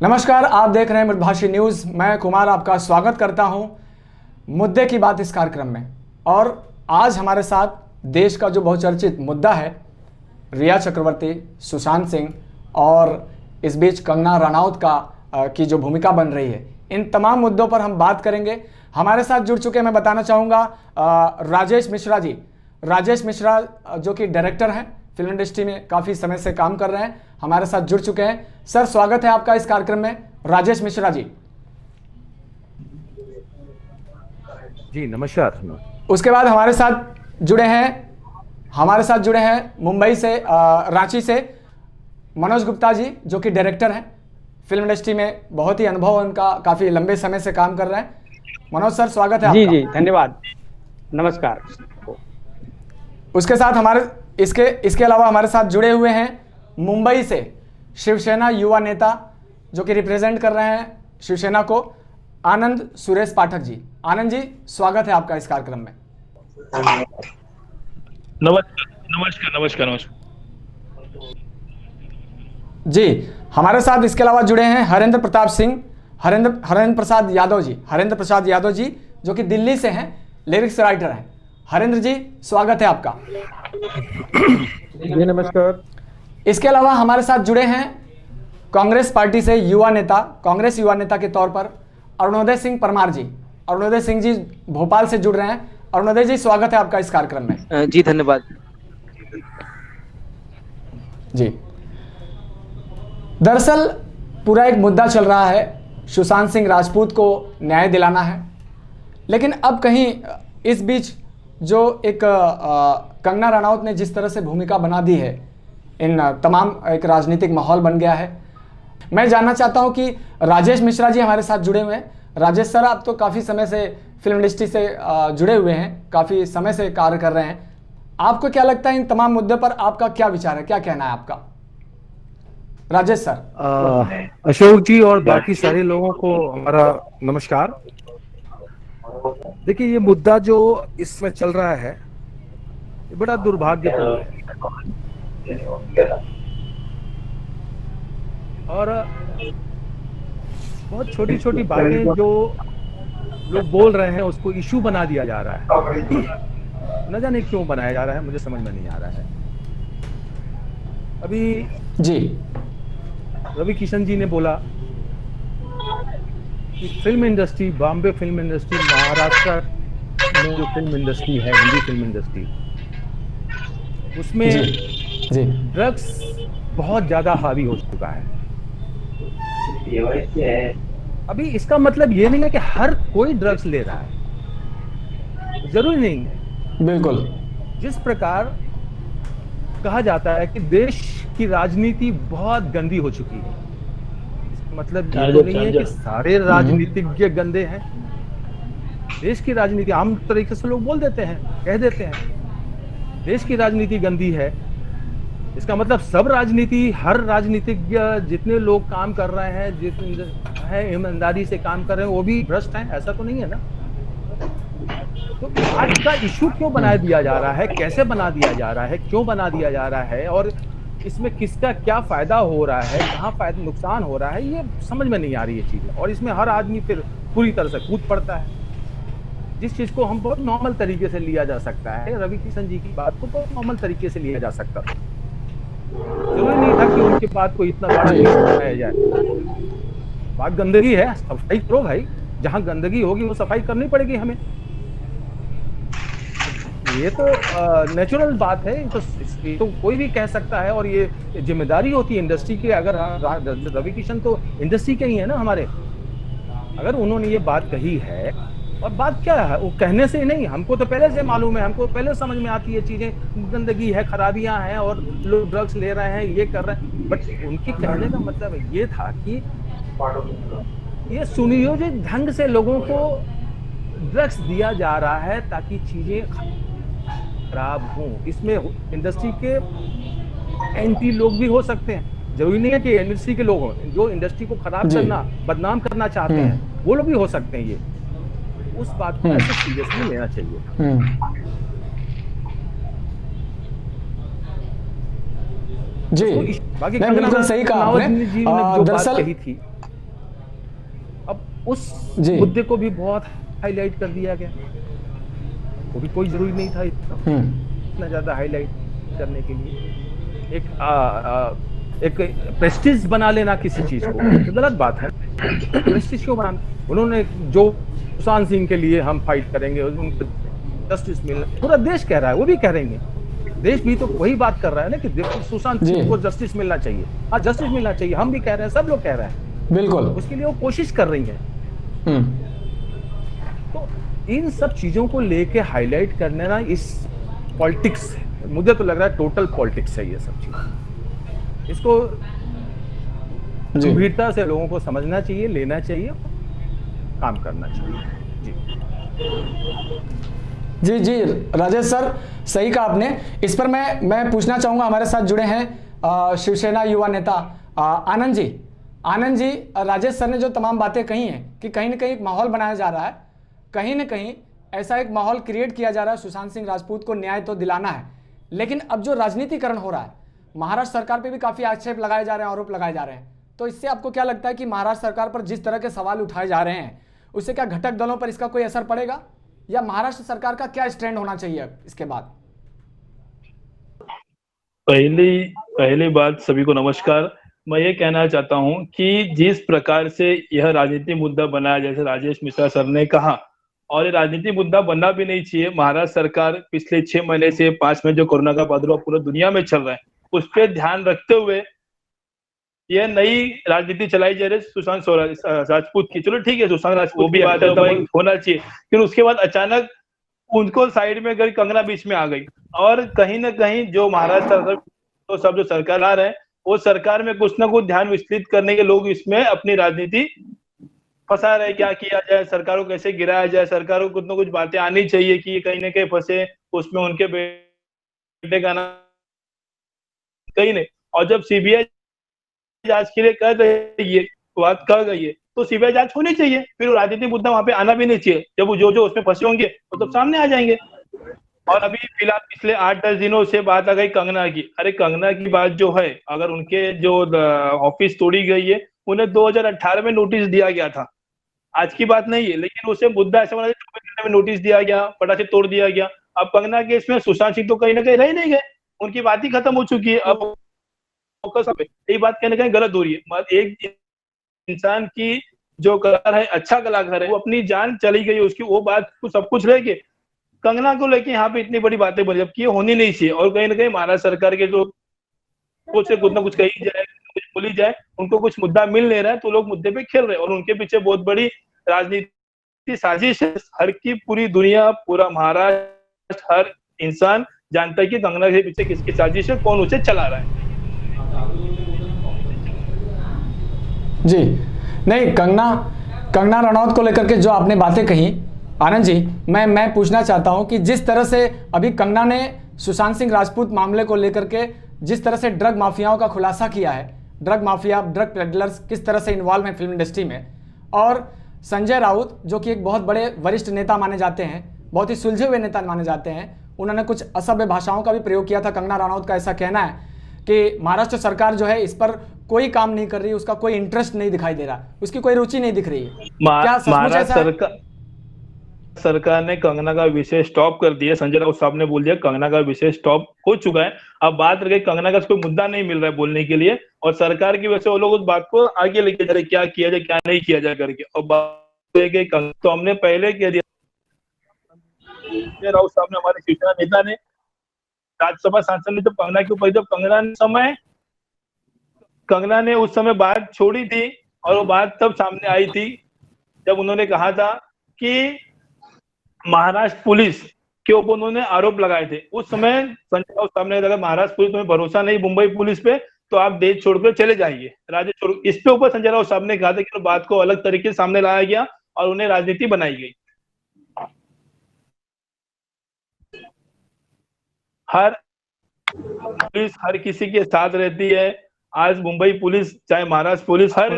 नमस्कार, आप देख रहे हैं मृदभाषी न्यूज़। मैं कुमार आपका स्वागत करता हूं मुद्दे की बात इस कार्यक्रम में। और आज हमारे साथ देश का जो बहुचर्चित मुद्दा है, रिया चक्रवर्ती, सुशांत सिंह और इस बीच कंगना रनौत की जो भूमिका बन रही है, इन तमाम मुद्दों पर हम बात करेंगे। हमारे साथ जुड़ चुके, मैं बताना चाहूँगा, राजेश मिश्रा जी। राजेश मिश्रा जो कि डायरेक्टर हैं, फिल्म इंडस्ट्री में काफ़ी समय से काम कर रहे हैं, हमारे साथ जुड़ चुके हैं। सर, स्वागत है आपका इस कार्यक्रम में। राजेश मिश्रा जी। जी नमस्कार। उसके बाद हमारे साथ जुड़े हैं मुंबई से, रांची से मनोज गुप्ता जी, जो कि डायरेक्टर हैं, फिल्म इंडस्ट्री में बहुत ही अनुभव उनका, काफ़ी लंबे समय से काम कर रहे हैं। मनोज सर, स्वागत है जी आपका। जी, धन्यवाद, नमस्कार। उसके साथ इसके अलावा हमारे साथ जुड़े हुए हैं मुंबई से शिवसेना युवा नेता, जो कि रिप्रेजेंट कर रहे हैं शिवसेना को, आनंद सुरेश पाठक जी। आनंद जी, स्वागत है आपका इस कार्यक्रम में। नमस्कार। जी, हमारे साथ इसके अलावा जुड़े हैं हरेंद्र प्रसाद यादव जी। हरेंद्र प्रसाद यादव जी, जो कि दिल्ली से हैं, लिरिक्स राइटर हैं। हरेंद्र जी, स्वागत है आपका। जी नमस्कार। इसके अलावा हमारे साथ जुड़े हैं कांग्रेस पार्टी से कांग्रेस युवा नेता के तौर पर अरुणोदय सिंह परमार जी। अरुणोदय सिंह जी भोपाल से जुड़ रहे हैं। अरुणोदय जी, स्वागत है आपका इस कार्यक्रम में। जी धन्यवाद। जी, दरअसल पूरा एक मुद्दा चल रहा है, सुशांत सिंह राजपूत को न्याय दिलाना है। लेकिन अब कहीं इस बीच जो एक कंगना रनौत ने जिस तरह से भूमिका बना दी है, इन तमाम एक राजनीतिक माहौल बन गया है। मैं जानना चाहता हूं कि राजेश मिश्रा जी हमारे साथ जुड़े हुए हैं। राजेश सर, आप तो काफ़ी समय से फिल्म इंडस्ट्री से जुड़े हुए हैं, काफ़ी समय से कार्य कर रहे हैं। आपको क्या लगता है इन तमाम मुद्दों पर आपका क्या विचार है, क्या कहना है आपका? राजेश सर। अशोक जी और बाकी सारे लोगों को हमारा नमस्कार। देखिए, ये मुद्दा जो इसमें चल रहा है, ये बड़ा दुर्भाग्यपूर्ण है और बहुत छोटी छोटी बातें जो लोग बोल रहे हैं उसको इशू बना दिया जा रहा है। न जाने क्यों बनाया जा रहा है, मुझे समझ में नहीं आ रहा है। अभी जी, रवि किशन जी ने बोला कि film industry, Bombay film industry, Maharashtra में जो फिल्म इंडस्ट्री है, हिंदी फिल्म इंडस्ट्री, उसमें जी ड्रग्स बहुत ज्यादा हावी हो चुका है। अभी इसका मतलब ये नहीं है कि हर कोई ड्रग्स ले रहा है, जरूरी नहीं है। बिल्कुल। जिस प्रकार कहा जाता है कि देश की राजनीति बहुत गंदी हो चुकी है, मतलब ये तो नहीं है कि सारे राजनीतिज्ञ गंदे हैं। देश की राजनीति आम तरीके से लोग बोल देते हैं, कह देते हैं देश की राजनीति गंदी है। इसका मतलब सब राजनीति, हर राजनीतिज्ञ, जितने लोग काम कर रहे हैं, जितने ईमानदारी से काम कर रहे हैं, वो भी भ्रष्ट हैं, ऐसा तो नहीं है ना। तो आज का इशू क्यों बना दिया जा रहा है, कैसे बना दिया जा रहा है, क्यों बना दिया जा रहा है, और इसमें किसका क्या फायदा हो रहा है, कहाँ फायदा नुकसान हो रहा है, ये समझ में नहीं आ रही है चीजें। और इसमें हर आदमी फिर पूरी तरह से कूद पड़ता है। जिस चीज को हम बहुत नॉर्मल तरीके से लिया जा सकता है, रवि किशन जी की बात को बहुत नॉर्मल तरीके से लिया जा सकता था। जरूरी नहीं था कि उनकी बात को इतना बड़ा बनाया जाए। बात गंदगी है, सफाई करो भाई। जहाँ गंदगी होगी वो सफाई करनी पड़ेगी हमें। ये तो नेचुरल बात है, तो कोई भी कह सकता है, और ये जिम्मेदारी होती है इंडस्ट्री की। अगर रवि किशन तो इंडस्ट्री के ही है ना हमारे, अगर उन्होंने ये बात कही है, और बात क्या है, वो कहने से ही नहीं, हमको तो पहले से मालूम है, हमको पहले समझ में आती है चीजें, गंदगी है, खराबियां हैं और लोग ड्रग्स ले रहे हैं, ये कर रहे हैं। बट उनके कहने का मतलब ये था कि ये सुनियोजित ढंग से लोगों को ड्रग्स दिया जा रहा है ताकि चीजें खराब हों। इसमें इंडस्ट्री के एंटी लोग भी हो सकते हैं, जरूरी नहीं है कि इंडस्ट्री के लोग हों। जो इंडस्ट्री को खराब करना, बदनाम करना चाहते हैं, वो लोग भी हो सकते हैं। ये उस बात को ऐसे सीरियसली लेना चाहिए। जी, बाकी बिल्कुल सही कहा आपने। जी ने जो बात कही थी, उस जी। मुद्दे को भी बहुत हाईलाइट कर दिया गया। वो भी कोई जरूरी नहीं था इतना ज्यादा हाईलाइट करने के लिए। एक प्रेस्टीज बना लेना किसी चीज को तो गलत बात है। प्रेस्टीज क्यों बनाना? उन्होंने जो सुशांत सिंह के लिए हम फाइट करेंगे, उनको जस्टिस मिलना, पूरा देश कह रहा है, वो भी कह रहे हैं। देश भी तो वही बात कर रहा है ना कि सुशांत सिंह को जस्टिस मिलना चाहिए। हाँ, जस्टिस मिलना चाहिए, हम भी कह रहे हैं, सब लोग कह रहे हैं, बिल्कुल। उसके लिए वो कोशिश कर रही है। तो इन सब चीजों को लेके हाईलाइट करने ना, इस पॉलिटिक्स है, मुझे तो लग रहा है टोटल पॉलिटिक्स है ये सब चीज। इसको गंभीरता से लोगों को समझना चाहिए, लेना चाहिए, काम करना चाहिए। जी जी राजेश सर, सही कहा आपने। इस पर मैं पूछना चाहूंगा, हमारे साथ जुड़े हैं शिवसेना युवा नेता आनंद जी। आनंद जी, राजेश सर ने जो तमाम बातें कही हैं कि कहीं ना कहीं एक माहौल बनाया जा रहा है, कहीं ना कहीं ऐसा एक माहौल क्रिएट किया जा रहा है, सुशांत सिंह राजपूत को न्याय तो दिलाना है, लेकिन अब जो राजनीतिकरण हो रहा है, महाराष्ट्र सरकार पे भी काफी आक्षेप लगाए जा रहे हैं, आरोप लगाए जा रहे हैं। तो इससे आपको क्या लगता है कि महाराष्ट्र सरकार पर जिस तरह के सवाल उठाए जा रहे हैं, उससे क्या घटक दलों पर इसका कोई असर पड़ेगा, या महाराष्ट्र सरकार का क्या स्टैंड होना चाहिए इसके बाद? पहली बात, सभी को नमस्कार। मैं ये कहना चाहता हूं कि जिस प्रकार से यह राजनीतिक मुद्दा बनाया, जैसे राजेश मिश्रा सर ने कहा, और ये राजनीतिक मुद्दा बनना भी नहीं चाहिए। महाराष्ट्र सरकार पिछले 6 महीने से 5 महीने जो कोरोना का प्रादुर्भाव पूरी दुनिया में चल रहा है, उस पर ध्यान रखते हुए यह नई राजनीति चलाई जा रही है सुशांत राजपूत की। चलो ठीक है, सुशांत राजपूत वो भी बात है, होना चाहिए, फिर उसके बाद अचानक उनको साइड में गई, कंगना बीच में आ गई। और कहीं ना कहीं जो महाराष्ट्र तो सब जो सरकार आ रहे हैं, वो सरकार में कुछ ना कुछ ध्यान विचलित करने के लोग इसमें अपनी राजनीति फंसा रहे। क्या किया जाए, सरकार को कैसे गिराया जाए, सरकार को कुछ ना कुछ बातें आनी चाहिए कि कहीं ना कहीं फंसे, उसमें उनके बेटे का नाम कहीं नहीं। और जब सीबीआई जांच के लिए कर रही है, बात कर गई है, तो सीबीआई जांच होनी चाहिए, फिर राजनीतिक मुद्दा वहां पे आना भी नहीं चाहिए। जब वो जो उसमें फंसे होंगे वो तो सामने आ जाएंगे। और अभी फिलहाल पिछले 8-10 दिनों से बात आ गई कंगना की। अरे कंगना की बात जो है, अगर उनके जो ऑफिस तोड़ी गई है, उन्हें 2018 में नोटिस दिया गया था, आज की बात नहीं है, लेकिन उसे मुद्दा ऐसा बना 24 घंटे में नोटिस दिया गया, फटाक से तोड़ दिया गया। अब कंगना के इसमें सुशांत सिंह तो कहीं ना कहीं रह नहीं गए, उनकी बात ही खत्म हो चुकी है। अब यही बात कहीं ना कहीं गलत हो रही है। एक इंसान की जो कलाकार है, अच्छा कलाकार है, वो अपनी जान चली गई उसकी, वो बात को सब कुछ रह के कंगना को लेके यहाँ पे इतनी बड़ी बातें बनी, जबकि ये होनी नहीं चाहिए। और कहीं ना कहीं महाराष्ट्र सरकार के जो कुछ ना कुछ कही जाए, कुछ बोली जाए, उनको कुछ मुद्दा मिल नहीं रहा है, तो लोग मुद्दे पे खेल रहे हैं, और उनके पीछे बहुत बड़ी राजनीति साजिश है। हर की पूरी दुनिया, पूरा महाराष्ट्र, हर इंसान जानता है कि कंगना के पीछे किसकी साजिश है, कौन उसे चला रहा है। जी नहीं, कंगना रनौत को लेकर के जो आपने बातें कही आनंद जी, मैं पूछना चाहता हूं कि जिस तरह से अभी कंगना ने सुशांत सिंह राजपूत मामले को लेकर के जिस तरह से ड्रग माफियाओं का खुलासा किया है, ड्रग माफिया, ड्रग पेडलर्स किस तरह से इन्वॉल्व हैं फिल्म इंडस्ट्री में, और संजय राउत जो कि एक बहुत बड़े वरिष्ठ नेता माने जाते हैं, बहुत ही सुलझे हुए नेता माने जाते हैं, उन्होंने कुछ असभ्य भाषाओं का भी प्रयोग किया था। कंगना रनौत का ऐसा कहना है कि महाराष्ट्र सरकार जो है इस पर कोई काम नहीं कर रही, उसका कोई इंटरेस्ट नहीं दिखाई दे रहा, उसकी कोई रुचि नहीं दिख रही है। क्या महाराष्ट्र सरकार ने कंगना का विषय स्टॉप कर दिया। संजय राउत साहब ने बोल दिया कंगना का विषय स्टॉप हो चुका है। अब बात रह गई कंगना का कोई मुद्दा नहीं मिल रहा है बोलने के लिए, और सरकार की वजह से वो लोग उस बात को आगे लेके जा रहे, क्या किया जाए क्या नहीं किया जाए करके। और बात रह गई तो हमने पहले कह दिया, संजय राउत साहब ने, हमारे शिवसेना नेता ने, राज्यसभा सांसद ने, जब कंगना के ऊपर, जब कंगना ने उस समय बात छोड़ी थी, और वो बात तब सामने आई थी जब उन्होंने कहा था कि महाराष्ट्र पुलिस के ऊपर उन्होंने आरोप लगाए थे। उस समय संजय राउत साहब ने, अगर महाराष्ट्र पुलिस में भरोसा नहीं मुंबई पुलिस पे, तो आप देश छोड़कर चले जाइए, राज्य छोड़। इस पे ऊपर संजय राउत साहब ने कहा था कि बात को अलग तरीके से सामने लाया गया और उन्हें राजनीति बनाई गई। हर पुलिस हर किसी के साथ रहती है। आज मुंबई पुलिस, चाहे महाराष्ट्र पुलिस, हर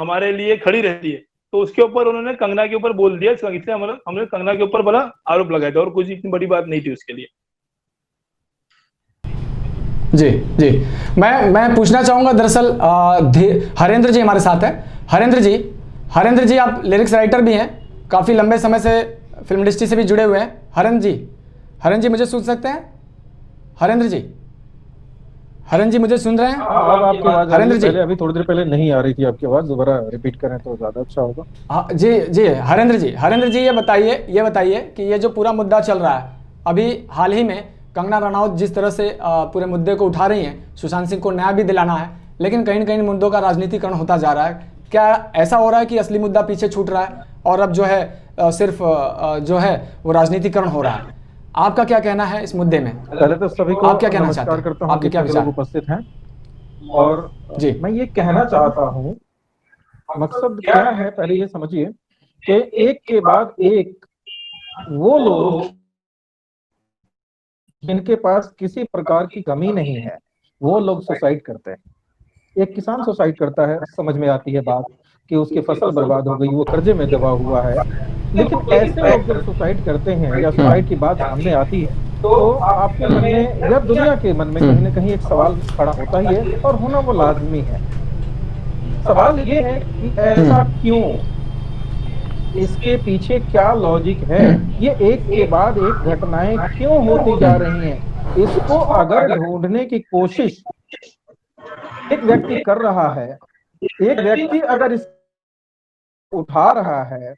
हमारे लिए खड़ी रहती है। तो उसके ऊपर उन्होंने कंगना के ऊपर बोल दिया, इसलिए हमने कंगना के ऊपर बड़ा आरोप लगाया था, और कुछ इतनी बड़ी बात नहीं थी उसके लिए। जी जी, मैं पूछना चाहूंगा, दरअसल हरेंद्र जी हमारे साथ है। हरेंद्र जी, आप लिरिक्स राइटर भी हैं, काफ़ी लंबे समय से फिल्म इंडस्ट्री से भी जुड़े हुए हैं। हरेंद्र जी मुझे सुन सकते हैं? हरेंद्र जी मुझे सुन रहे हैं? अब आपकी आवाज हरेंद्र जी, पहले अभी थोड़ी देर पहले नहीं आ रही थी आपकी आवाज, दोबारा रिपीट करें तो ज्यादा अच्छा होगा। हाँ जी हरेंद्र जी, ये बताइए कि ये जो पूरा मुद्दा चल रहा है अभी हाल ही में, कंगना रनौत जिस तरह से पूरे मुद्दे को उठा रही हैं, सुशांत सिंह को न्याय भी दिलाना है, लेकिन कहीं न कहीं मुद्दों का राजनीतिकरण होता जा रहा है। क्या ऐसा हो रहा है कि असली मुद्दा पीछे छूट रहा है और अब जो है सिर्फ जो है वो राजनीतिकरण हो रहा है? आपका क्या कहना है इस मुद्दे में? पहले तो सभी को आप क्या कहना नमस्कार चाहते हैं? करता हूं, आपके क्या जितने विचार? लोग उपस्थित हैं। और जी मैं ये कहना चाहता हूं, मकसद क्या है पहले ये समझिए कि एक के बाद एक वो लोग जिनके पास किसी प्रकार की कमी नहीं है वो लोग सुसाइड करते हैं। एक किसान सुसाइड करता है, समझ में आती है बात कि उसकी फसल बर्बाद हो गई, वो कर्जे में दबा हुआ है, लेकिन ऐसे लोग जब सुसाइड करते हैं या सुसाइड की बात सामने आती है तो आपके मन में या दुनिया के मन में कहीं ना कहीं एक सवाल खड़ा होता ही है, और होना वो लाजमी है। सवाल ये है कि ऐसा क्यों, इसके पीछे क्या लॉजिक है, ये एक के बाद एक घटनाएं क्यों होती जा रही हैं? इसको अगर ढूंढने की कोशिश एक व्यक्ति कर रहा है, एक व्यक्ति अगर इस उठा रहा है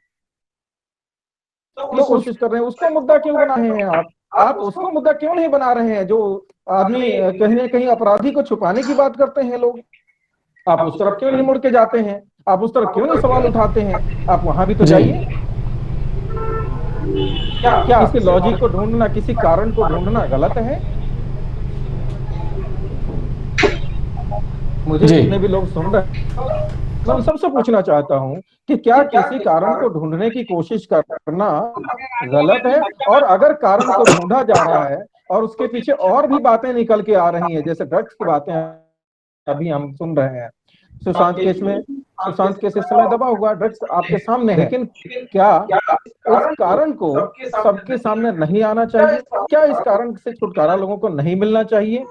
तो कोशिश कर रहे हैं, उसको मुद्दा क्यों बना रहे हैं आप उसको मुद्दा क्यों नहीं बना रहे हैं? जो आदमी कहीं ना कहीं अपराधी को छुपाने की बात करते हैं लोग, आप उस तरफ क्यों नहीं मुड़ के जाते हैं? आप उस तरफ क्यों नहीं सवाल उठाते हैं? आप वहां भी तो जाइए। क्या इसके लॉजिक को ढूंढना, किसी कारण को ढूंढना गलत है? मुझे जितने भी लोग सुन रहे हैं, मैं सबसे पूछना चाहता हूं कि क्या किसी कारण को ढूंढने की कोशिश करना गलत है? और अगर कारण को ढूंढा जा रहा है और उसके पीछे और भी बातें निकल के आ रही हैं, जैसे ड्रग्स की बातें अभी हम सुन रहे हैं, सुशांत केस इस समय दबा हुआ, ड्रग्स आपके सामने है, लेकिन क्या इस कारण को सबके सामने नहीं आना चाहिए? क्या इस कारण से छुटकारा लोगों को नहीं मिलना चाहिए?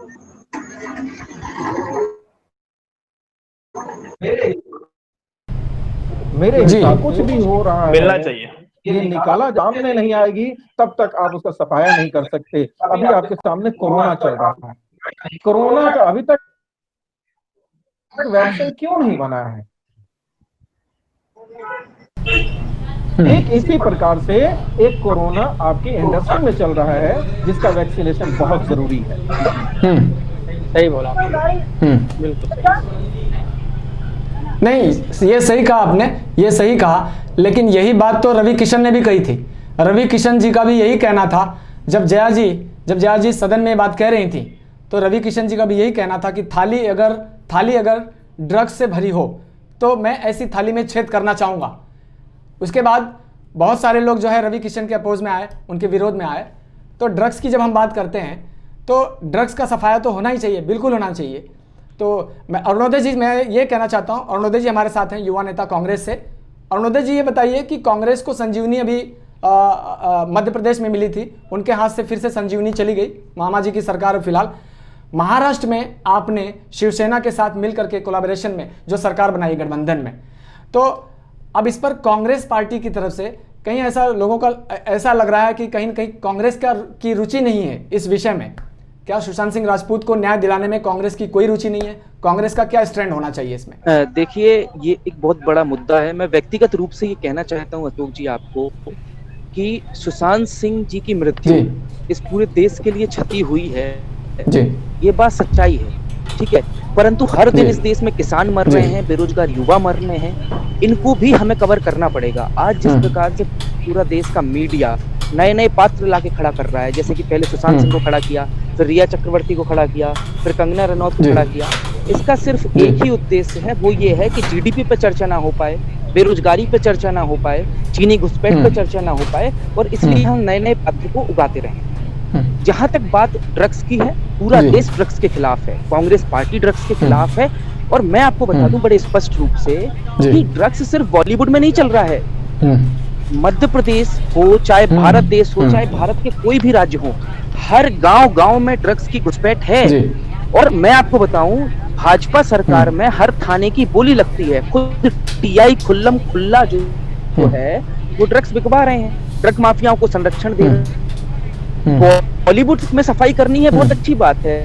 मेरे हिसाब कुछ भी हो रहा है, मिलना चाहिए, ये निकाला सामने नहीं आएगी तब तक आप उसका सफाया नहीं कर सकते। अभी आपके सामने कोरोना चल रहा है, कोरोना का अभी तक वैक्सीन क्यों नहीं बना है? एक इसी प्रकार से एक कोरोना आपकी इंडस्ट्री में चल रहा है जिसका वैक्सीनेशन बहुत जरूरी है। सही बोला बिल्कुल सही। नहीं, ये सही कहा आपने, ये सही कहा, लेकिन यही बात तो रवि किशन ने भी कही थी। रवि किशन जी का भी यही कहना था। जब जया जी सदन में बात कह रही थी तो रवि किशन जी का भी यही कहना था कि थाली अगर ड्रग्स से भरी हो तो मैं ऐसी थाली में छेद करना चाहूँगा। उसके बाद बहुत सारे लोग जो है रवि किशन के अपोज में आए, उनके विरोध में आए। तो ड्रग्स की जब हम बात करते हैं तो ड्रग्स का सफाया तो होना ही चाहिए, बिल्कुल होना चाहिए। तो मैं अरुणोदय जी, मैं ये कहना चाहता हूँ, अरुणोदय जी हमारे साथ हैं, युवा नेता कांग्रेस से। अरुणोदय जी, ये बताइए कि कांग्रेस को संजीवनी अभी मध्य प्रदेश में मिली थी, उनके हाथ से फिर से संजीवनी चली गई, मामा जी की सरकार। फिलहाल महाराष्ट्र में आपने शिवसेना के साथ मिलकर के कोलैबोरेशन में जो सरकार बनाई गठबंधन में, तो अब इस पर कांग्रेस पार्टी की तरफ से कहीं ऐसा लोगों का ऐसा लग रहा है कि कहीं न कहीं कांग्रेस की रुचि नहीं है इस विषय में। क्या सुशांत सिंह राजपूत को न्याय दिलाने में कांग्रेस की कोई रुचि नहीं है? कांग्रेस का क्या स्टैंड होना चाहिए इसमें? देखिए, ये एक बहुत बड़ा मुद्दा है। मैं व्यक्तिगत रूप से ये कहना चाहता हूँ अशोक जी आपको कि सुशांत सिंह जी की मृत्यु इस पूरे देश के लिए क्षति हुई है जी। ये बात सच्चाई है, ठीक है, परंतु हर दिन इस देश में किसान मर रहे हैं, बेरोजगार युवा मर रहे हैं, इनको भी हमें कवर करना पड़ेगा। आज जिस प्रकार से पूरा देश का मीडिया नए नए पात्र लाके खड़ा कर रहा है, जैसे कि पहले सुशांत सिंह को खड़ा किया, फिर रिया चक्रवर्ती को खड़ा किया, फिर कंगना रनौत को खड़ा किया, इसका सिर्फ एक ही उद्देश्य है, वो ये है कि जीडीपी पे चर्चा ना हो पाए, बेरोजगारी पे चर्चा ना हो पाए, चीनी घुसपैठ पे चर्चा ना हो पाए, और इसलिए हम नए नए पात्र को उगाते रहे। जहां तक बात ड्रग्स की है, पूरा देश ड्रग्स के खिलाफ है, कांग्रेस पार्टी ड्रग्स के खिलाफ है। और मैं आपको बता दूं बड़े स्पष्ट रूप से कि ड्रग्स सिर्फ बॉलीवुड में नहीं चल रहा है। मध्य प्रदेश हो, चाहे भारत देश हो, चाहे भारत के कोई भी राज्य हो, हर गांव गांव में ड्रग्स की घुसपैठ है। और मैं आपको बताऊं, भाजपा सरकार में हर थाने की बोली लगती है, खुद टीआई खुल्लम खुल्ला जो है वो ड्रग्स बिकवा रहे हैं, ड्रग माफियाओं को संरक्षण दे रहे हैं। बॉलीवुड में सफाई करनी है, बहुत अच्छी बात है।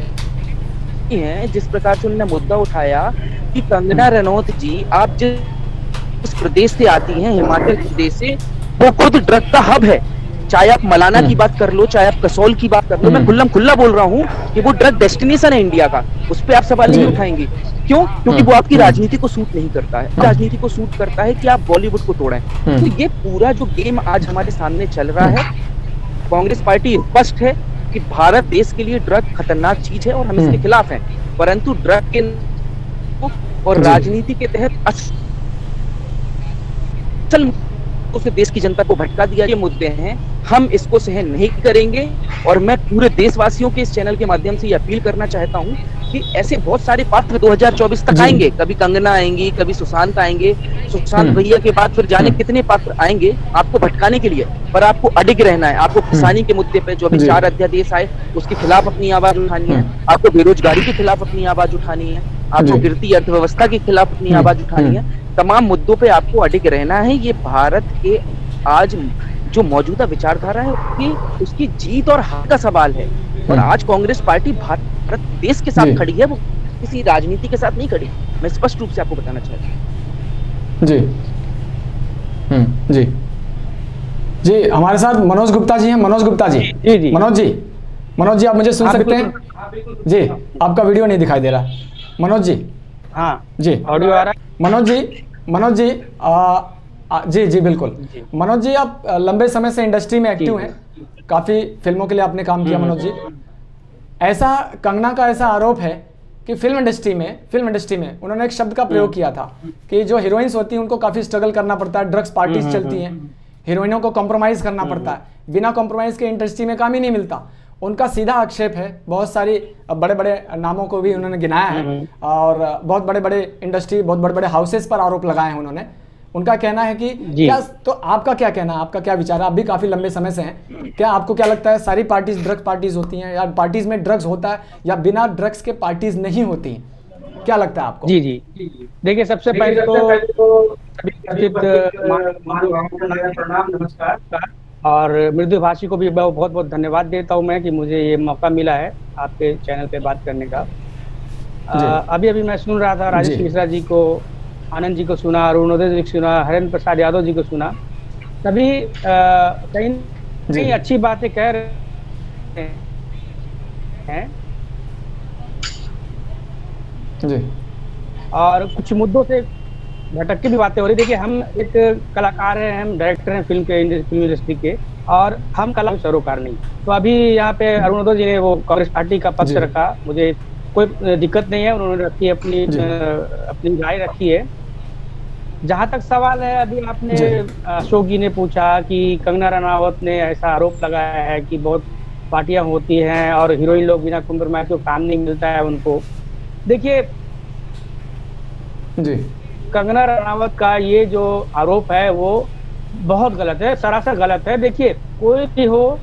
जिस प्रकार से उन्होंने मुद्दा उठाया कि कंगना रनौत जी, आप जिस प्रदेश से आती हैं, हिमाचल प्रदेश से, वो खुद ड्रग का हब है। चाहे आप मलाना की बात कर लो, चाहे आप कसौल की बात कर लो, मैं खुल्लम खुल्ला बोल रहा हूँ कि वो ड्रग डेस्टिनेशन है इंडिया का, उस पर आप सवाल नहीं उठाएंगे। क्यों? क्योंकि वो आपकी राजनीति को सूट नहीं करता है। राजनीति को सूट करता है कि आप बॉलीवुड को तोड़ें। तो ये पूरा जो गेम आज हमारे सामने चल रहा है, कांग्रेस पार्टी स्पष्ट है कि भारत देश के लिए ड्रग खतरनाक चीज है और हम इसके खिलाफ हैं, परंतु ड्रग के और राजनीति के तहत असल उसे देश की जनता को भटका दिया, ये मुद्दे हैं, हम इसको सहन नहीं करेंगे। और मैं पूरे देशवासियों के इस चैनल के माध्यम से ये अपील करना चाहता हूँ कि ऐसे बहुत सारे पात्र 2024 तक आएंगे, कभी कंगना आएंगी, कभी सुशांत आएंगे, सुशांत भैया के बाद फिर जाने कितने पात्र आएंगे आपको भटकाने के लिए, पर आपको अडिग रहना है। आपको किसानी के मुद्दे पे जो अभी 4 अध्यादेश आए उसके खिलाफ अपनी आवाज उठानी है, आपको बेरोजगारी के खिलाफ अपनी आवाज उठानी है, आपको गिरती अर्थव्यवस्था के खिलाफ अपनी आवाज उठानी है। तमाम मुद्दों पे आपको अडिग रहना है। ये भारत के आज जो मौजूदा विचारधारा है उसकी जीत और हार का सवाल है। और आज कांग्रेस पार्टी भारत देश के साथ खड़ी है, वो किसी राजनीति के साथ नहीं खड़ी। मैं स्पष्ट रूप से आपको बताना चाहता हूँ। जी जी, हमारे साथ मनोज गुप्ता जी हैं। मनोज गुप्ता जी, जी मनोज जी आप मुझे सुन सकते हैं? जी, आपका वीडियो नहीं दिखाई दे रहा। मनोज जी, हाँ जी ऑडियो आ रहा है? मनोज जी जी बिल्कुल। मनोज जी, आप लंबे समय से इंडस्ट्री में एक्टिव हैं, काफ़ी फिल्मों के लिए आपने काम किया। मनोज जी, ऐसा कंगना का ऐसा आरोप है कि फिल्म इंडस्ट्री में उन्होंने एक शब्द का प्रयोग किया था कि जो हीरोइंस होती हैं उनको काफ़ी स्ट्रगल करना पड़ता है, ड्रग्स पार्टीज चलती हैं, हीरोइनों को कॉम्प्रोमाइज़ करना पड़ता है, बिना कॉम्प्रोमाइज़ के इंडस्ट्री में काम ही नहीं मिलता। उनका सीधा आक्षेप है, बहुत सारी बड़े बड़े नामों को भी उन्होंने गिनाया है और बहुत बड़े बड़े इंडस्ट्री, बहुत बड़े बड़े हाउसेस पर आरोप लगाए हैं उन्होंने। उनका कहना है कि क्या, तो आपका क्या कहना है, आपका क्या विचार है? आप भी काफ़ी लंबे समय से हैं, क्या आपको क्या लगता है सारी पार्टीज ड्रग पार्टीज होती हैं या पार्टीज में ड्रग्स होता है या बिना ड्रग्स के पार्टीज नहीं होती? क्या लगता है आपको? जी जी, देखिए सबसे पहले तो प्रणाम, नमस्कार। और मृदुभाषी को भी बहुत बहुत धन्यवाद देता हूं मैं कि मुझे ये मौका मिला है आपके चैनल पे बात करने का। अभी मैं सुन रहा था राजेश मिश्रा जी को, आनंद जी को सुना, अरुणोदय जी को सुना, हरेंद्र प्रसाद यादव जी को सुना। सभी कहीं अच्छी बातें कह रहे हैं जी, और कुछ मुद्दों से भटक के भी बातें हो रही। देखिए, हम एक कलाकार हैं, हम डायरेक्टर हैं फिल्म इंडस्ट्री के, और हम कला सरोकार नहीं। तो अभी यहाँ पे अरुणोदय जी ने वो कांग्रेस पार्टी का पक्ष रखा, मुझे कोई दिक्कत नहीं है, उन्होंने रखी अपनी राय रखी है। जहाँ तक सवाल है, अभी आपने अशोक जी ने पूछा कि कंगना रनावत ने ऐसा आरोप लगाया है कि बहुत पार्टियां होती हैं और हीरोइन लोग बिना कॉम्प्रोमाइज को काम नहीं मिलता है उनको। देखिए कंगना रनावत का ये जो आरोप है वो बहुत गलत है, सरासर गलत है। देखिए, कोई भी हो,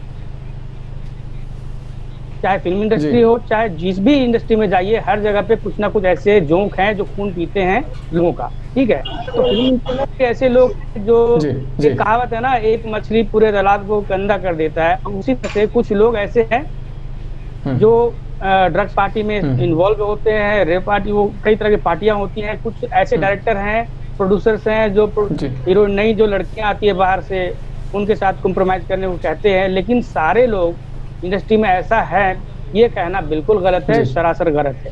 चाहे फिल्म इंडस्ट्री हो, चाहे जिस भी इंडस्ट्री में जाइए, हर जगह पे कुछ ना कुछ ऐसे जोंक हैं जो खून पीते हैं लोगों का, ठीक है। तो फिल्म इंडस्ट्री के ऐसे लोग जो एक कहावत है ना, एक मछली पूरे तालाब को गंदा कर देता है, उसी तरह से कुछ लोग ऐसे हैं जो ड्रग्स पार्टी में इन्वॉल्व होते हैं, रेप पार्टी, वो कई तरह की पार्टियां होती हैं। कुछ ऐसे डायरेक्टर हैं, प्रोड्यूसर्स हैं जो हीरोइन, नई जो लड़कियां आती है बाहर से, उनके साथ कॉम्प्रोमाइज करने को कहते हैं। लेकिन सारे लोग इंडस्ट्री में ऐसा है, ये कहना बिल्कुल गलत है, सरासर गलत है।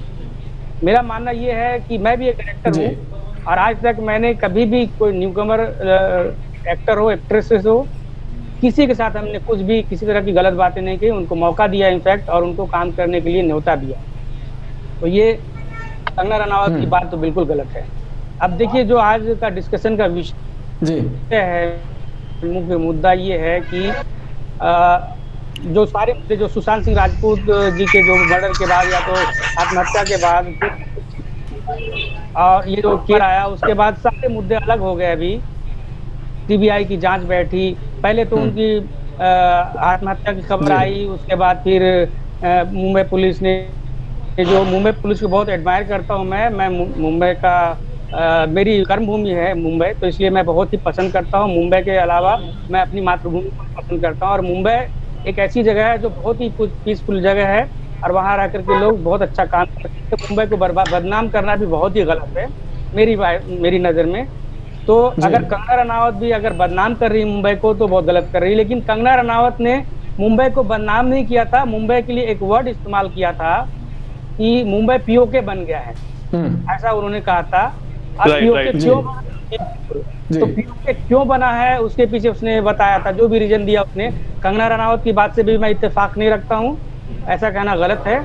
मेरा मानना ये है कि मैं भी एक डायरेक्टर हूँ और आज तक मैंने कभी भी कोई न्यूकमर एक्टर हो, एक्ट्रेसेस हो, किसी के साथ हमने कुछ भी किसी तरह की गलत बातें नहीं की, उनको मौका दिया इनफैक्ट, और उनको काम करने के लिए न्योता दिया। तो ये कंगना रनावत की बात तो बिल्कुल गलत है। अब देखिए, जो आज का डिस्कशन का विषय है, मुख्य मुद्दा ये है कि जो सारे मुद्दे, जो सुशांत सिंह राजपूत जी के जो मर्डर के बाद या तो आत्महत्या के बाद और ये जो केस आया, उसके बाद सारे मुद्दे अलग हो गए। अभी सीबीआई की जांच बैठी, पहले तो उनकी आत्महत्या की खबर आई, उसके बाद फिर मुंबई पुलिस ने ये जो मुंबई पुलिस को बहुत एडमायर करता हूँ मैं मुंबई का मेरी कर्मभूमि है मुंबई, तो इसलिए मैं बहुत ही पसंद करता हूँ। मुंबई के अलावा मैं अपनी मातृभूमि को पसंद करता हूँ, और मुंबई एक ऐसी जगह है जो बहुत ही पीसफुल जगह है, और वहाँ रह करके लोग बहुत अच्छा काम करते हैं। तो मुंबई को बदनाम करना भी बहुत ही गलत है मेरी नज़र में। तो अगर कंगना रनावत भी अगर बदनाम कर रही है मुंबई को, तो बहुत गलत कर रही है। लेकिन कंगना रनावत ने मुंबई को बदनाम नहीं किया था, मुंबई के लिए एक वर्ड इस्तेमाल किया था कि मुंबई पीओके बन गया है, ऐसा उन्होंने कहा था। अब पीओके क्यों, तो पीओके क्यों बना है उसके पीछे उसने बताया था, जो भी रीजन दिया उसने। कंगना रनावत की बात से भी मैं इत्तेफाक नहीं रखता हूँ, ऐसा कहना गलत है।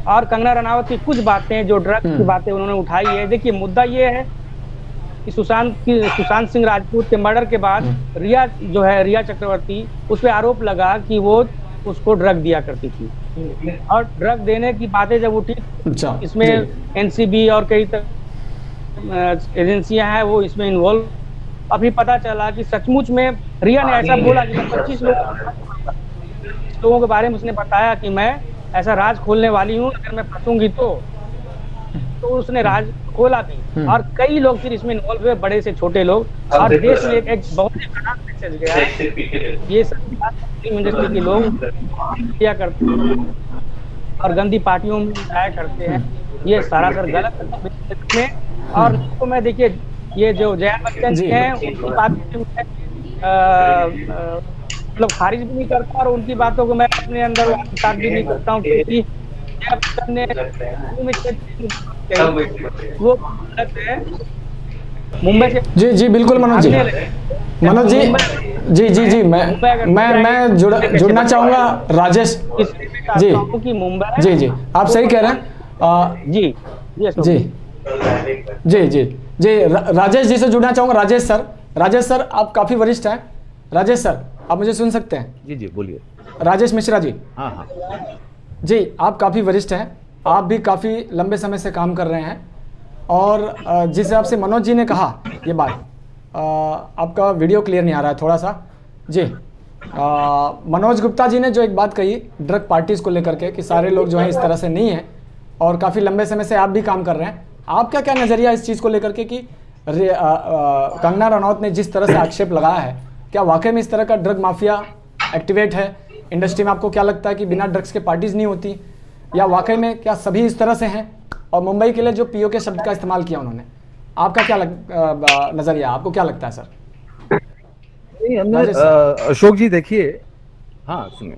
और कंगना रनावत की कुछ बातें, जो ड्रग्स की बातें उन्होंने उठाई है, देखिए मुद्दा ये है कि सुशांत सिंह राजपूत के मर्डर के बाद रिया चक्रवर्ती, उस पर आरोप लगा कि वो उसको ड्रग दिया करती थी, और ड्रग देने की बातें जब उठी, इसमें एनसीबी और कई एजेंसियां हैं वो इसमें इन्वॉल्व। अभी पता चला कि सचमुच में रिया ने ऐसा बोला कि 25 लोगों के बारे में उसने बताया कि मैं ऐसा राज खोलने वाली हूँ, अगर मैं फंसूंगी तो उसने राज खोला भी। और कई लोग फिर इसमें इन्वॉल्व हुए, बड़े से छोटे लोग, और देश में एक बहुत ही खराब मैसेज गया। ये सभी फिल्म इंडस्ट्री के लोग किया करते हैं और गंदी पार्टियों में जाया करते हैं, ये सरासर गलत है। और तो मैं देखिए, ये जो जया बच्चन जी हैं उनकी बात मतलब खारिज भी नहीं करता, और उनकी बातों को मैं अपने अंदर विचार भी नहीं करता हूँ, क्योंकि जया बच्चन ने वो गलत है। मुंबई से जी बिल्कुल मनोज जी मैं जुड़ना चाहूंगा राजेश जी मुंबई जी आप सही कह रहे हैं। जी राजेश जी से जुड़ना चाहूंगा। राजेश सर आप काफी वरिष्ठ हैं। राजेश सर आप मुझे सुन सकते हैं? जी बोलिए। राजेश मिश्रा जी। हाँ जी आप काफी वरिष्ठ हैं, आप भी काफी लंबे समय से काम कर रहे हैं, और जिस हिसाब से मनोज जी ने कहा ये बात, आपका वीडियो क्लियर नहीं आ रहा है थोड़ा सा जी। मनोज गुप्ता जी ने जो एक बात कही ड्रग पार्टीज को लेकर के, कि सारे लोग जो हैं इस तरह से नहीं हैं, और काफ़ी लंबे समय से आप भी काम कर रहे हैं। आपका क्या नज़रिया इस चीज़ को लेकर के कि कंगना रनौत ने जिस तरह से आक्षेप लगाया है, क्या वाकई में इस तरह का ड्रग माफिया एक्टिवेट है इंडस्ट्री में? आपको क्या लगता है कि बिना ड्रग्स के पार्टीज नहीं होती, या वाकई में क्या सभी इस तरह से हैं? और मुंबई के लिए जो पीओ के शब्द का इस्तेमाल किया उन्होंने, आपका क्या नज़रिया, आपको क्या लगता है सर? अशोक जी देखिए, हाँ सुनिए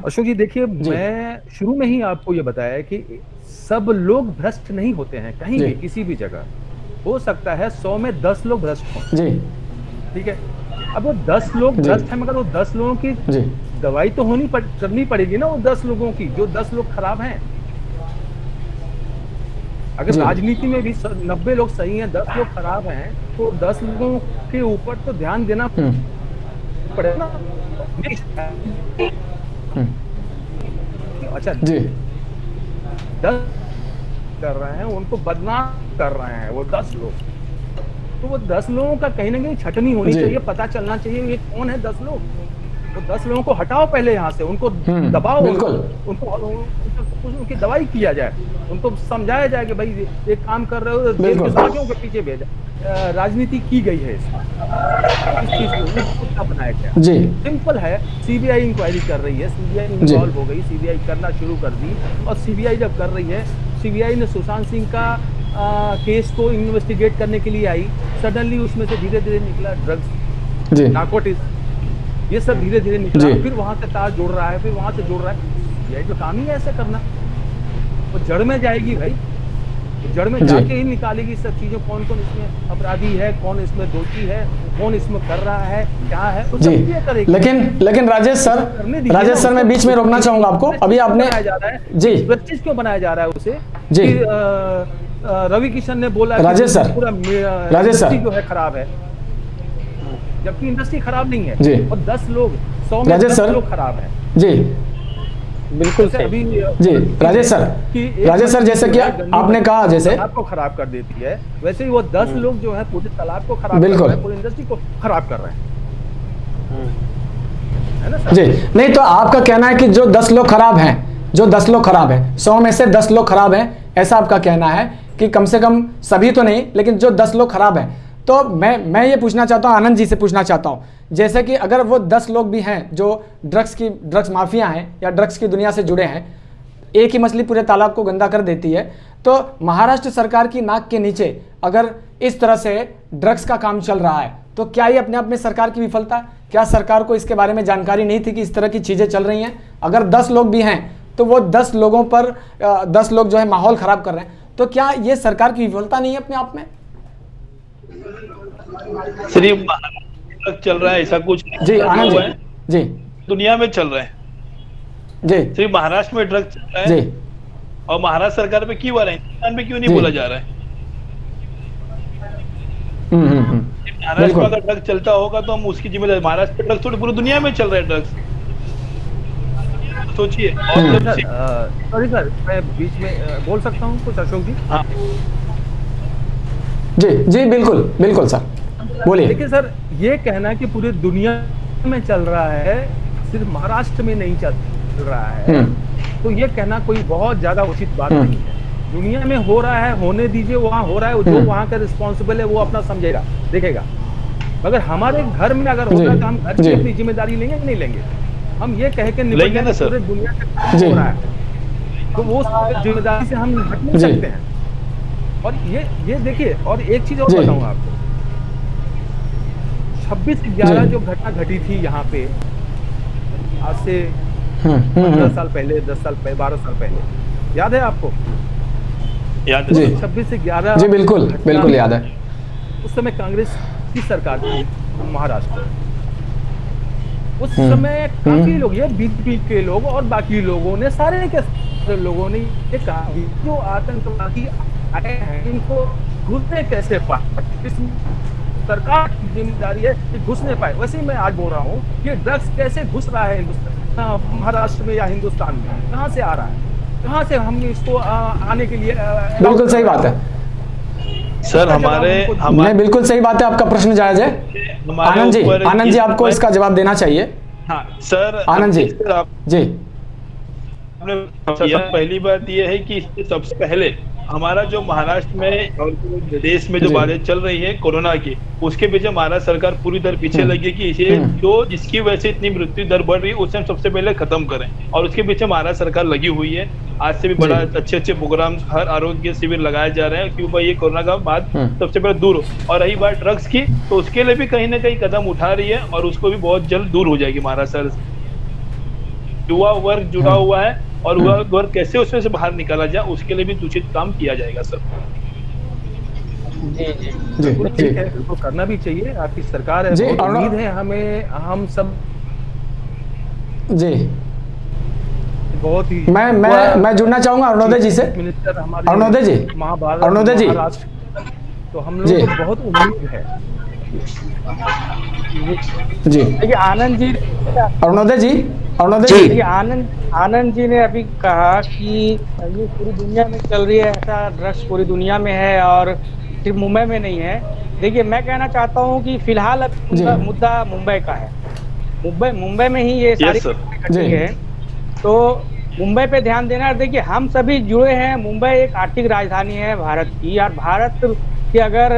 अशोक जी देखिए, मैं शुरू में ही आपको ये बताया कि सब लोग भ्रष्ट नहीं होते हैं, कहीं भी किसी भी जगह हो सकता है 100 में 10 लोग भ्रष्ट हों जी, ठीक है। अब वो 10 लोग भ्रष्ट हैं, मगर वो 10 लोगों की दवाई तो करनी पड़ेगी ना, वो 10 लोगों की, जो 10 लोग खराब हैं। अगर राजनीति में भी 90 लोग सही हैं, 10 लोग खराब हैं, तो 10 लोगों के ऊपर तो ध्यान देना पड़ेगा ना। अच्छा जी, 10 कर रहे हैं, उनको बदनाम कर रहे हैं वो 10 लोग, तो वो 10 लोगों का कहीं ना कहीं छटनी होनी चाहिए, पता चलना चाहिए ये कौन है 10 लोग। तो 10 लोगों को हटाओ पहले यहाँ से, उनको दबाओ, उनकी दवाई किया जाए, उनको समझाया जाए कि भाई एक काम कर रहे हो, देश के साथियों के पीछे भेजा। राजनीति की गई है इसमें, इस चीज को बनाया गया जी। सिंपल है, सीबीआई इंक्वायरी कर रही है, सीबीआई इन्वॉल्व हो गई, सीबीआई करना शुरू कर दी, और सीबीआई जब कर रही है, सीबीआई ने सुशांत सिंह का केस को इन्वेस्टिगेट करने के लिए आई, सडनली उसमें से धीरे धीरे निकला ड्रग्स, नार्कोटिक्स, ये सब धीरे धीरे निकला, फिर वहां से तार जोड़ रहा है, फिर वहां से जोड़ रहा है। यही तो काम ही है ऐसा करना, वो जड़ में जाएगी भाई, जड़ में जाके ही निकालेगी सब चीजों, कौन कौन इसमें अपराधी है, कौन इसमें दोषी है, कौन इसमें कर रहा है, क्या है, तो जी। लेकिन राजेश सर मैं बीच में रोकना चाहूंगा आपको। अभी आपने जी चीज क्यों बनाया जा रहा है उसे जी, रवि किशन ने बोला राजेश सर पूरा जो है खराब है, जबकि इंडस्ट्री खराब नहीं है जी, और 10 लोग 100 में 10 लोग खराब है जी, बिल्कुल सही जी। राजेश सर जैसे कि आपने कहा, जैसे आपको खराब कर देती है, वैसे ही वो 10 लोग जो है पूरे तालाब को खराब कर रहे हैं, पूरी इंडस्ट्री को खराब कर रहे हैं, है ना सर? जी नहीं, तो आपका कहना है कि जो 10 लोग खराब हैं जो 10 लोग खराब हैं, 100 में से 10 लोग खराब हैं, ऐसा आपका कहना है कि कम से कम सभी तो नहीं लेकिन जो 10 लोग खराब हैं। तो मैं ये पूछना चाहता हूँ, आनंद जी से पूछना चाहता हूँ, जैसे कि अगर वो 10 लोग भी हैं जो ड्रग्स माफिया हैं या ड्रग्स की दुनिया से जुड़े हैं, एक ही मछली पूरे तालाब को गंदा कर देती है, तो महाराष्ट्र सरकार की नाक के नीचे अगर इस तरह से ड्रग्स का काम चल रहा है तो क्या ये अपने आप में सरकार की विफलता? क्या सरकार को इसके बारे में जानकारी नहीं थी कि इस तरह की चीज़ें चल रही हैं? अगर 10 लोग भी हैं तो वो 10 लोगों पर 10 लोग जो है माहौल ख़राब कर रहे हैं, तो क्या ये सरकार की विफलता नहीं है अपने आप में? सिर्फ चल रहा है ऐसा कुछ जी आनंद जी, जी दुनिया में चल रहा है जी, सिर्फ महाराष्ट्र में ड्रग्स चल रहा है जी, और महाराष्ट्र सरकार पे क्यों आ रहा है, हिंदुस्तान में क्यों नहीं बोला जा रहा है? महाराष्ट्र में अगर ड्रग्स चलता होगा तो हम उसकी जिम्मेदारी, महाराष्ट्र में ड्रग्स थोड़ी पूरी दुनिया में चल रहा है ड्रग्स, सोचिए। सॉरी सर, मैं बीच में बोल सकता हूँ कुछ अशोक जी? हाँ जी जी बिल्कुल बिल्कुल सर, बोलिए। लेकिन सर ये कहना कि पूरी दुनिया में चल रहा है, सिर्फ महाराष्ट्र में नहीं चल रहा है, तो ये कहना कोई बहुत ज्यादा उचित बात नहीं है। दुनिया में हो रहा है, होने दीजिए, वहाँ हो रहा है, जो वहाँ का रिस्पॉन्सिबल है वो अपना समझेगा, देखेगा। मगर हमारे घर में अगर होगा तो हम घर की अपनी जिम्मेदारी लेंगे कि नहीं लेंगे? हम ये कह के निकल जाएंगे पूरे दुनिया में हो रहा है, तो वो जिम्मेदारी से हम हट नहीं सकते हैं। और ये देखिए, और एक चीज और बताऊँ आपको, 26/11 जो घटना घटी थथी यहाँ पे आज से 15 साल पहले, 10 साल पहले, 12 साल पहले, याद है आपको? याद है। 26/11 जी बिल्कुल बिल्कुल याद है। उस समय कांग्रेस की सरकार थी महाराष्ट्र। उस समय काफी लोग, ये बीजेपी के लोग और बाकी लोगों ने, सारे के लोगों ने ये कहा कि जो आतंकवादी आए हैं इनको घुसने कैसे पाए, इस सरकार की जिम्मेदारी है कि घुसने पाए। वैसे ही मैं आज बोल रहा हूँ कि ड्रग्स कैसे घुस रहा है हिंदुस्तान, महाराष्ट्र में या हिंदुस्तान में, कहाँ से आ रहा है, कहाँ से हम इसको आने के लिए? बिल्कुल सही बात है सर, हमारे बिल्कुल सही बात है, आपका प्रश्न जायज है। आनंद जी आपको इसका जवाब देना चाहिए। हाँ सर, आनंद जी जी, पहली बात यह है कि सबसे पहले हमारा जो महाराष्ट्र में और देश में जो बातें चल रही है कोरोना की, उसके पीछे महाराष्ट्र सरकार पूरी तरह पीछे लगी कि इसे जो जिसकी वजह से इतनी मृत्यु दर बढ़ रही है उसे हम सबसे पहले खत्म करें, और उसके पीछे महाराष्ट्र सरकार लगी हुई है। आज से भी बड़ा अच्छे प्रोग्राम, हर आरोग्य शिविर लगाए जा रहे हैं कि भाई ये कोरोना का बाद सबसे पहले दूर हो। और रही बात ड्रग्स की, तो उसके लिए भी कहीं ना कहीं कदम उठा रही है और उसको भी बहुत जल्द दूर हो जाएगी महाराष्ट्र। युवा वर्ग जुड़ा हुआ है और वह वर्ग कैसे उसमें से बाहर निकाला जाए उसके लिए भी उचित काम किया जाएगा सर। जी तो करना भी चाहिए, आपकी सरकार है, उम्मीद है हमें, हम सब जी बहुत ही। मैं जुड़ना चाहूंगा अरुणोदय जी से। मिनिस्टर हमारे अरुणोदय जी, अरुणोदय जी, तो हम लोग को बहुत उम्मीद है जी। देखिए आनंद जी, अरुणोदय जी, आनंद जी ने अभी कहा कि ये पूरी दुनिया में चल रही है, ऐसा ड्रग्स पूरी दुनिया में है और सिर्फ मुंबई में नहीं है। देखिए मैं कहना चाहता हूँ कि फिलहाल अब मुद्दा मुंबई का है, मुंबई में ही ये सारी घटनाएं है, तो मुंबई पे ध्यान देना। देखिए हम सभी जुड़े हैं, मुंबई एक आर्थिक राजधानी है भारत की, और भारत की अगर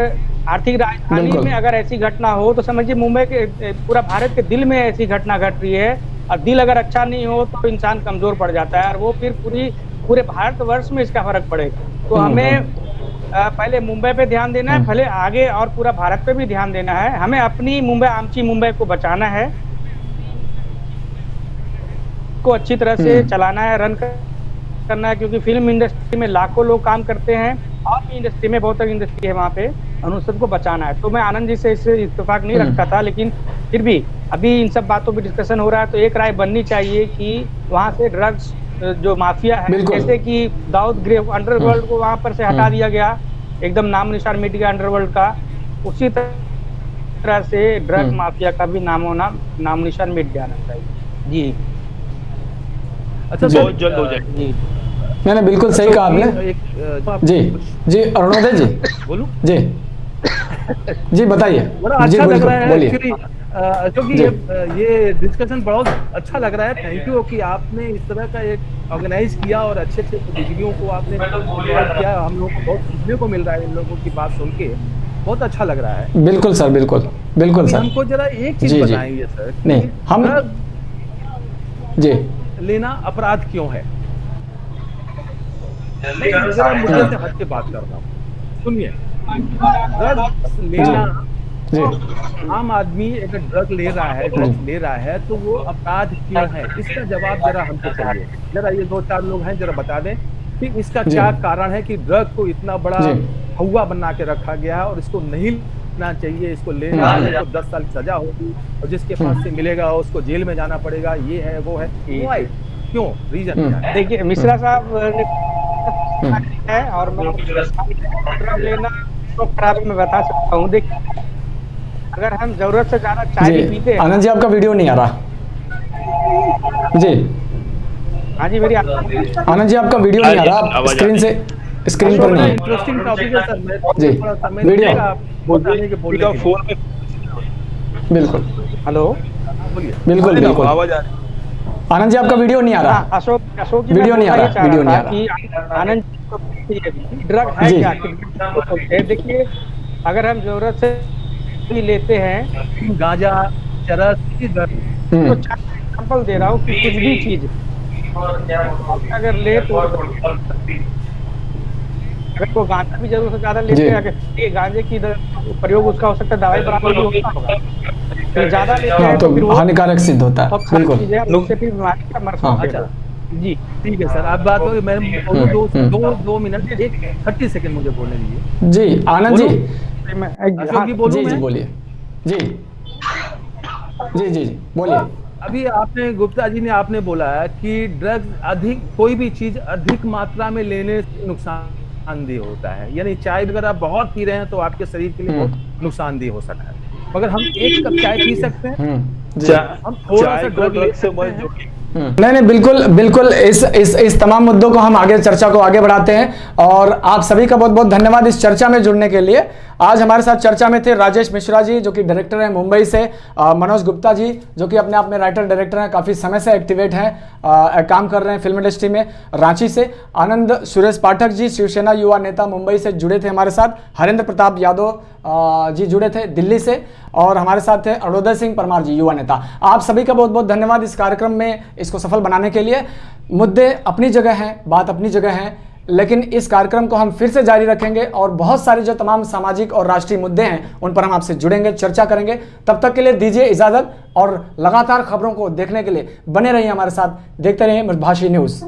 आर्थिक राजधानी में अगर ऐसी घटना हो तो समझिए मुंबई के, पूरा भारत के दिल में ऐसी घटना घट रही है, और दिल अगर अच्छा नहीं हो तो इंसान कमजोर पड़ जाता है, और वो फिर पूरे भारतवर्ष में इसका फर्क पड़ेगा। तो हमें पहले मुंबई पे ध्यान देना है, पहले आगे और पूरा भारत पे भी ध्यान देना है। हमें अपनी मुंबई, आमची मुंबई को बचाना है, को अच्छी तरह से चलाना है, रन करना है, क्योंकि फिल्म इंडस्ट्री में लाखों लोग काम करते हैं, और भी इंडस्ट्री में बहुत सारी इंडस्ट्री है वहाँ पे, और उन सबको बचाना है। तो मैं आनंद जी से इससे इत्तेफाक नहीं रखता था, लेकिन फिर भी अभी इन सब बातों पे डिस्कशन हो रहा है, तो एक राय बननी चाहिए कि वहाँ से ड्रग्स जो माफिया है, जैसे कि दाऊद ग्रेव अंडरवर्ल्ड को वहाँ पर से हटा दिया गया, एकदम नाम निशान मिट गया अंडरवर्ल्ड का, उसी तरह से ड्रग माफिया का भी नाम निशान मिट जाना चाहिए। जी अच्छा, बहुत जल्द हो जाएगी। मैंने बिल्कुल सही कहा आपने। जी अरुणोदय जी, बोलूं? जी बताइए। बड़ा अच्छा लग रहा है एक्चुअली, क्योंकि ये डिस्कशन बहुत अच्छा लग रहा है। थैंक यू कि आपने इस तरह का एक ऑर्गेनाइज किया और अच्छे अच्छे बुद्धिजीवियों को आपने किया। हम लोगों को बहुत सीखने को मिल रहा है इन लोगों की बात सुन के, बहुत अच्छा लग रहा है। बिल्कुल सर, बिल्कुल बिल्कुल सर। हमको जरा एक चीज बताएंगे सर, नहीं हम जी लेना अपराध क्यों है? जरा मुद्दे से हट के बात कर रहा हूँ, सुनिए। ड्रग्स लेना, आम आदमी अगर ड्रग ले रहा है, ड्रग्स ले रहा है तो वो अपराध क्यों है? इसका जवाब जरा हमको चाहिए। जरा ये 2-4 लोग हैं, जरा बता दें कि इसका क्या कारण है कि ड्रग को इतना बड़ा हवा बना के रखा गया है और इसको नहीं लेना चाहिए। इसको लेना है तो 10 साल की सजा होगी और जिसके पास से मिलेगा उसको जेल में जाना पड़ेगा। ये है वो है, क्यों? रीजन क्या है? देखिए मिश्रा साहब है और मैं ड्रग लेना तो खराब मैं बता सकता हूँ। देखिए अगर हम जरूरत से ज्यादा चाय भी पीते हैं। आनंद जी आपका वीडियो नहीं आ रहा जी। हाँ जी मेरी आनंद जी आपका वीडियो नहीं आ रहा, स्क्रीन पर नहीं। इंटरेस्टिंग टॉपिक है सर। मैं जी वीडियो बताने के बोलने फोन में बिल्कुल। हेलो बोलिए। बिल्कुल बिल्कुल आवाज आ रही। आनंद जी आपका वीडियो नहीं आ रहा। अशोक जी वीडियो नहीं आ रहा, वीडियो नहीं आ रहा। आनंद ड्रग है क्या? देखिए अगर हम जरूरत से भी लेते हैं गांजा, चरस, तो एग्जाम्पल दे रहा हूँ कि कुछ भी चीज अगर ले तो अगर वो गांजा भी जरूरत से ज्यादा लेते हैं, अगर ये गांजे की प्रयोग उसका हो सकता है दवाई बराबर भी होता होगा, फिर ज्यादा लेते हैं तो हानिकारक सिद्ध होता है। बिल्कुल उससे फिर बीमारी का मर सकते हैं। जी ठीक है सर, आप बात करो। मैं दो मिनट 30 सेकंड मुझे बोलने दीजिए। जी आनंद जी अशोक जी बोलूं मैं? बोलिए जी जी जी जी बोलिए। अभी आपने गुप्ता जी ने आपने बोला कि ड्रग्स अधिक, कोई भी चीज अधिक मात्रा में लेने से नुकसानदेह होता है। यानी चाय अगर आप बहुत पी रहे हैं तो आपके शरीर के लिए बहुत नुकसानदेह हो सकता है। मगर हम एक कप चाय पी सकते हैं, हम थोड़ा सा ड्रग ले सकते हैं। नहीं बिल्कुल बिल्कुल। इस तमाम मुद्दों को हम आगे चर्चा को आगे बढ़ाते हैं और आप सभी का बहुत बहुत धन्यवाद इस चर्चा में जुड़ने के लिए। आज हमारे साथ चर्चा में थे राजेश मिश्रा जी जो कि डायरेक्टर हैं मुंबई से, मनोज गुप्ता जी जो कि अपने आप में राइटर डायरेक्टर हैं, काफ़ी समय से एक्टिवेट हैं, काम कर रहे हैं फिल्म इंडस्ट्री में रांची से। आनंद सुरेश पाठक जी शिवसेना युवा नेता मुंबई से जुड़े थे हमारे साथ। हरेंद्र प्रताप यादव जी जुड़े थे दिल्ली से और हमारे साथ थे अरुणोदय सिंह परमार जी युवा नेता। आप सभी का बहुत बहुत धन्यवाद इस कार्यक्रम में इसको सफल बनाने के लिए। मुद्दे अपनी जगह हैं, बात अपनी जगह है, लेकिन इस कार्यक्रम को हम फिर से जारी रखेंगे और बहुत सारे जो तमाम सामाजिक और राष्ट्रीय मुद्दे हैं उन पर हम आपसे जुड़ेंगे, चर्चा करेंगे। तब तक के लिए दीजिए इजाजत और लगातार खबरों को देखने के लिए बने रहिए हमारे साथ, देखते रहिए मृदभाषी न्यूज़।